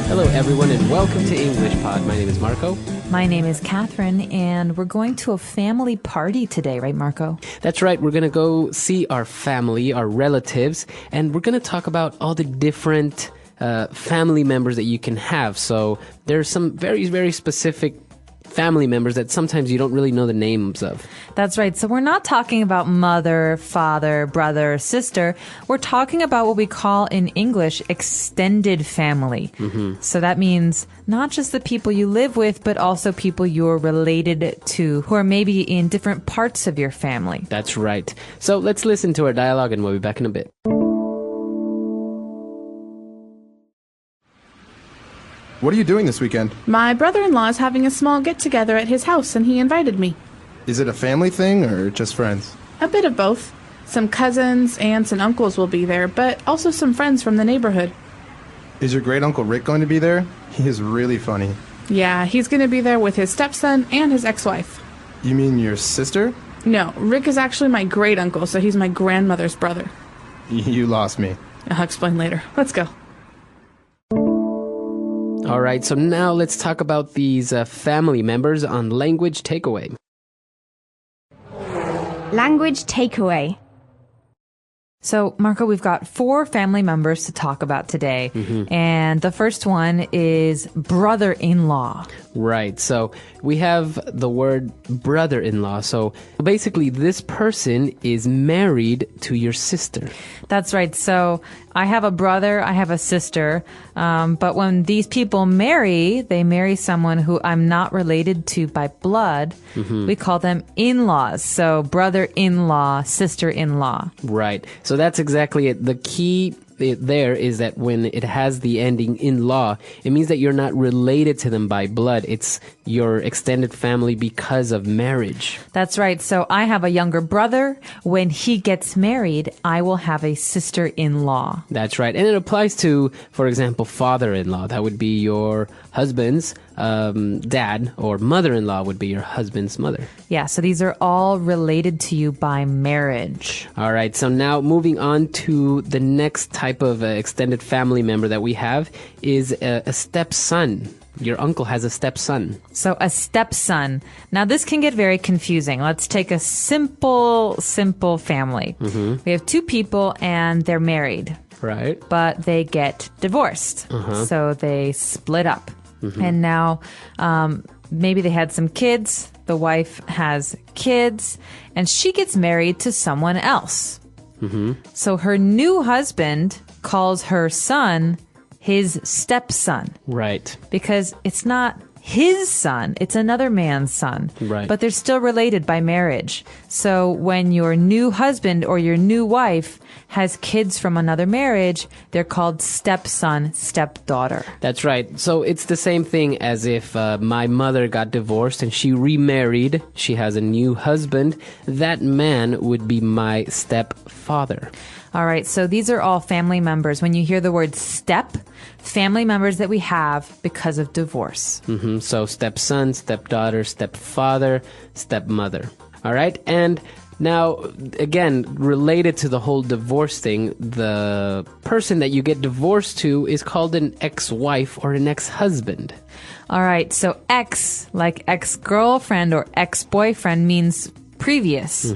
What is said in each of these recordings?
Hello, everyone, and welcome to English Pod. My name is Marco. My name is Catherine, and we're going to a family party today, right, Marco? That's right. We're going to go see our family, our relatives, and we're going to talk about all the different family members that you can have. So there's some very, very specific family members that sometimes you don't really know the names of. That's right. So we're not talking about mother, father, brother, sister. We're talking about what we call in English extended family. So that means not just the people you live with, but also people you're related to who are maybe in different parts of your family. That's right. So let's listen to our dialogue and we'll be back in a bit. What are you doing this weekend? My brother-in-law is having a small get-together at his house, and he invited me. Is it a family thing or just friends? A bit of both. Some cousins, aunts, and uncles will be there, but also some friends from the neighborhood. Is your great-uncle Rick going to be there? He is really funny. Yeah, he's going to be there with his stepson and his ex-wife. You mean your sister? No, Rick is actually my great-uncle, so he's my grandmother's brother. You lost me. I'll explain later. Let's go. All right, so now let's talk about these family members on Language Takeaway. Language takeaway. So, Marco, we've got 4 family members to talk about today. And the first one is brother-in-law. Right, so we have the word brother-in-law. So basically, this person is married to your sister. That's right. So I have a brother, I have a sister. But when these people marry, they marry someone who I'm not related to by blood. We call them in-laws. So brother-in-law, sister-in-law. Right, so that's exactly it. The key there is that when it has the ending in law, it means that you're not related to them by blood. It's your extended family because of marriage. That's right. So I have a younger brother. When he gets married, I will have a sister-in-law. That's right. And it applies to, for example, father-in-law. That would be your husband's dad, or mother-in-law would be your husband's mother. Yeah, so these are all related to you by marriage. All right, so now moving on to the next type of extended family member that we have is a stepson. Your uncle has a stepson. So a stepson. Now this can get very confusing. Let's take a simple family. We have 2 people and they're married. Right. But they get divorced. So they split up. And now maybe they had some kids. The wife has kids. And she gets married to someone else. So her new husband calls her son his stepson. Right. Because it's not his son, it's another man's son. Right. But they're still related by marriage. So when your new husband or your new wife has kids from another marriage, they're called stepson, stepdaughter. That's right. So it's the same thing as if my mother got divorced and she remarried. She has a new husband. That man would be my stepfather. All right, so these are all family members. When you hear the word step, family members that we have because of divorce. So stepson, stepdaughter, stepfather, stepmother. All right, and now, again, related to the whole divorce thing, the person that you get divorced to is called an ex-wife or an ex-husband. All right, so ex, like ex-girlfriend or ex-boyfriend, means previous.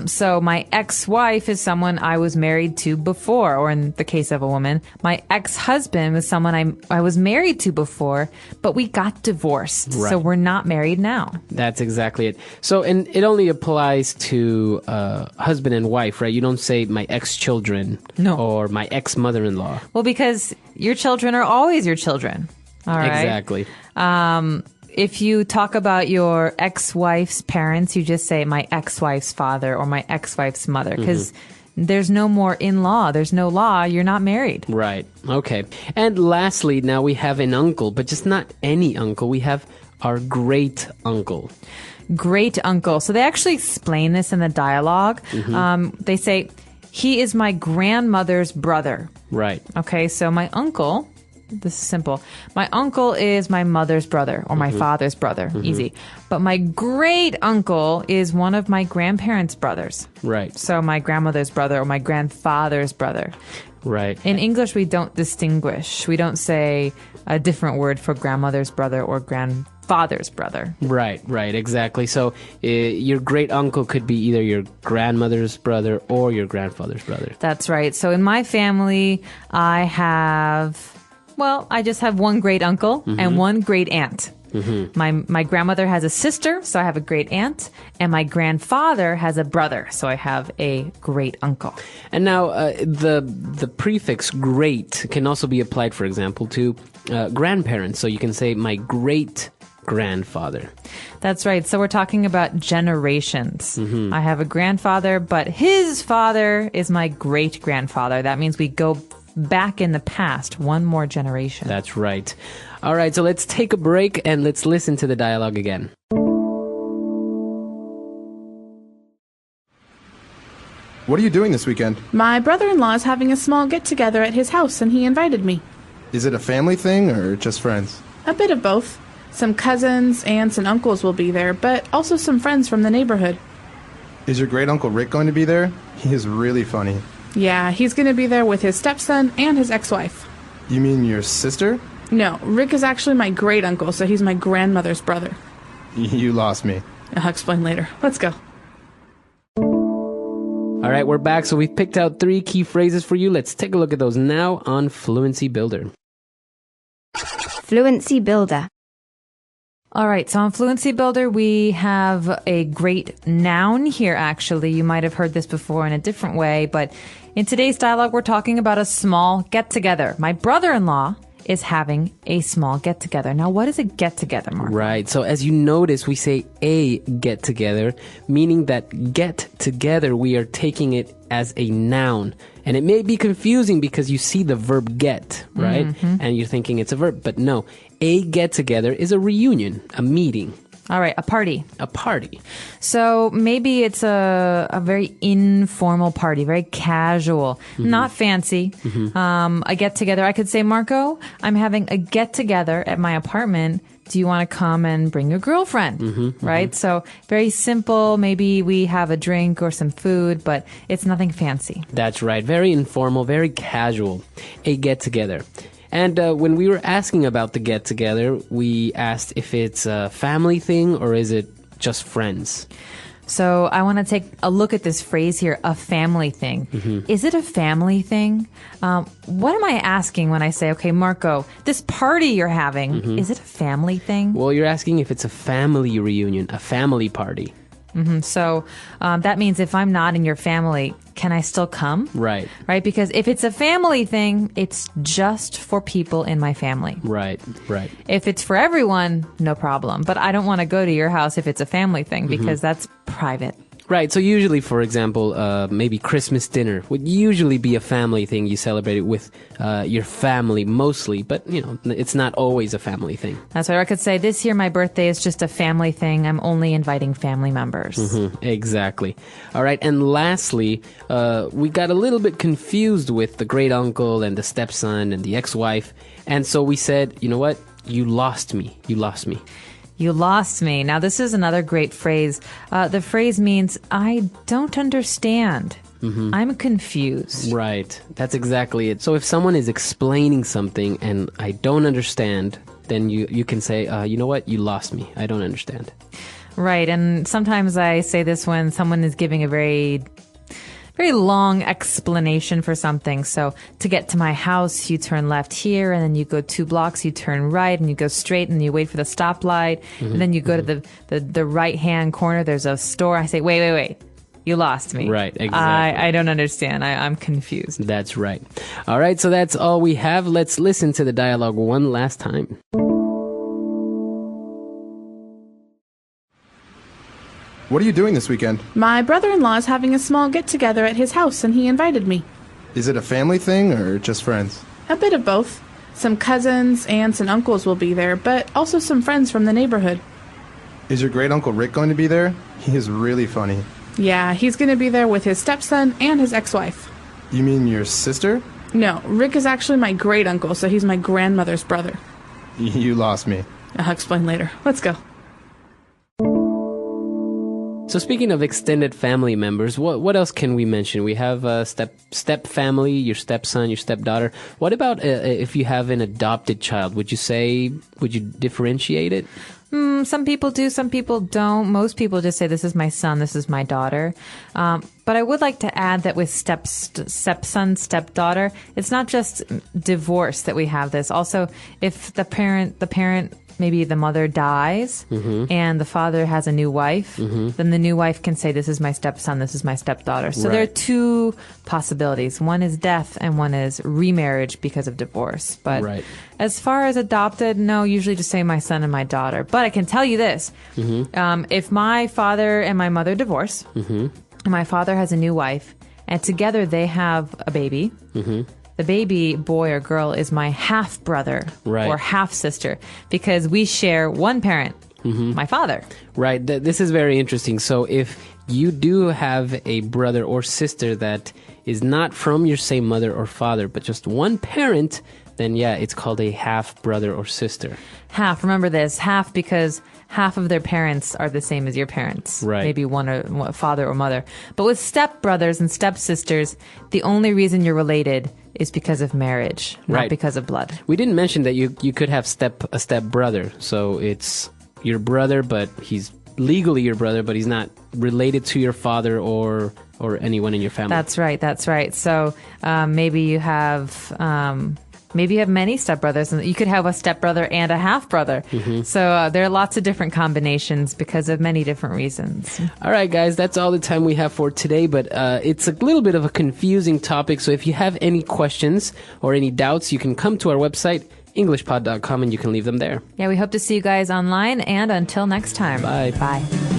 So my ex-wife is someone I was married to before, or in the case of a woman, my ex-husband was someone I was married to before, but we got divorced. Right. So we're not married now. That's exactly it. So, and it only applies to husband and wife, right? You don't say my ex-children or my ex-mother-in-law. Well, because your children are always your children. All right. Exactly. If you talk about your ex-wife's parents, you just say my ex-wife's father or my ex-wife's mother, because there's no more in-law. There's no law. You're not married. Right. Okay. And lastly, now we have an uncle, but just not any uncle. We have our great uncle. Great uncle. So they actually explain this in the dialogue. They say, he is my grandmother's brother. Right. Okay, so my uncle, this is simple. My uncle is my mother's brother or my father's brother. Easy. But my great uncle is one of my grandparents' brothers. Right. So my grandmother's brother or my grandfather's brother. Right. In English, we don't distinguish. We don't say a different word for grandmother's brother or grandfather's brother. Right, exactly. So your great uncle could be either your grandmother's brother or your grandfather's brother. That's right. So in my family, I just have one great uncle and one great aunt. My grandmother has a sister, so I have a great aunt, and my grandfather has a brother, so I have a great uncle. And now the prefix great can also be applied, for example, to grandparents. So you can say my great grandfather. That's right. So we're talking about generations. I have a grandfather, but his father is my great grandfather. That means we go back in the past one more generation. That's right. All right, so let's take a break and let's listen to the dialogue again. What are you doing this weekend? My brother-in-law is having a small get-together at his house, and he invited me. Is it a family thing or just friends? A bit of both. Some cousins, aunts, and uncles will be there, but also some friends from the neighborhood. Is your great uncle Rick going to be there? He is really funny. Yeah, he's going to be there with his stepson and his ex-wife. You mean your sister? No, Rick is actually my great uncle, so he's my grandmother's brother. You lost me. I'll explain later. Let's go. All right, we're back. So we've picked out 3 key phrases for you. Let's take a look at those now on Fluency Builder. Fluency Builder. All right, so on Fluency Builder, we have a great noun here, actually. You might have heard this before in a different way, but in today's dialogue, we're talking about a small get-together. My brother-in-law is having a small get-together. Now, what is a get-together, Mark? Right. So as you notice, we say a get-together, meaning that get-together, we are taking it as a noun. And it may be confusing because you see the verb get, right? And you're thinking it's a verb, but no. A get-together is a reunion, a meeting. All right, a party. A party. So maybe it's a very informal party, very casual, not fancy. A get-together. I could say, Marco, I'm having a get-together at my apartment. Do you want to come and bring your girlfriend? Right? So very simple. Maybe we have a drink or some food, but it's nothing fancy. That's right. Very informal, very casual. A get-together. And when we were asking about the get-together, we asked if it's a family thing or is it just friends? So I want to take a look at this phrase here, a family thing. Is it a family thing? What am I asking when I say, okay, Marco, this party you're having, is it a family thing? Well, you're asking if it's a family reunion, a family party. So that means if I'm not in your family, can I still come? Right. Right? Because if it's a family thing, it's just for people in my family. Right. If it's for everyone, no problem. But I don't want to go to your house if it's a family thing because that's private. Right. So usually, for example, maybe Christmas dinner would usually be a family thing. You celebrate it with your family mostly, but, you know, it's not always a family thing. That's why I could say this year my birthday is just a family thing. I'm only inviting family members. Exactly. All right. And lastly, we got a little bit confused with the great uncle and the stepson and the ex-wife. And so we said, you know what? You lost me. You lost me. You lost me. Now, this is another great phrase. The phrase means, I don't understand. I'm confused. Right. That's exactly it. So if someone is explaining something and I don't understand, then you can say, you know what? You lost me. I don't understand. Right. And sometimes I say this when someone is giving a very long explanation for something. So to get to my house, you turn left here, and then you go 2 blocks, you turn right, and you go straight, and you wait for the stoplight, and then you go to the right-hand corner, there's a store. I say, wait. You lost me. Right, exactly. I don't understand. I'm confused. That's right. All right, so that's all we have. Let's listen to the dialogue one last time. What are you doing this weekend? My brother-in-law is having a small get-together at his house, and he invited me. Is it a family thing or just friends? A bit of both. Some cousins, aunts, and uncles will be there, but also some friends from the neighborhood. Is your great uncle Rick going to be there? He is really funny. Yeah, he's going to be there with his stepson and his ex-wife. You mean your sister? No, Rick is actually my great uncle, so he's my grandmother's brother. You lost me. I'll explain later. Let's go. So speaking of extended family members, what else can we mention? We have step family, your stepson, your stepdaughter. What about if you have an adopted child? Would you differentiate it? Some people do, some people don't. Most people just say, this is my son, this is my daughter. But I would like to add that with stepson, stepdaughter, it's not just divorce that we have this. Also, if the parent, maybe the mother dies and the father has a new wife, then the new wife can say, this is my stepson, this is my stepdaughter. So there are two possibilities. One is death and one is remarriage because of divorce. But as far as adopted, no, usually just say my son and my daughter. But I can tell you this. If my father and my mother divorce, and my father has a new wife, and together they have a baby, the baby boy or girl is my half brother or half sister because we share one parent, my father. Right. This is very interesting. So if you do have a brother or sister that is not from your same mother or father, but just one parent, then yeah, it's called a half brother or sister. Half. Remember this. Half because half of their parents are the same as your parents. Right. Maybe one father or mother. But with stepbrothers and stepsisters, the only reason you're related is because of marriage, not because of blood. We didn't mention that you could have a step brother. So it's your brother, but he's legally your brother, but he's not related to your father or anyone in your family. That's right. So maybe you have many stepbrothers, and you could have a stepbrother and a half brother. So there are lots of different combinations because of many different reasons. All right, guys, that's all the time we have for today, but it's a little bit of a confusing topic. So if you have any questions or any doubts, you can come to our website, englishpod.com, and you can leave them there. Yeah, we hope to see you guys online, and until next time. Bye. Bye.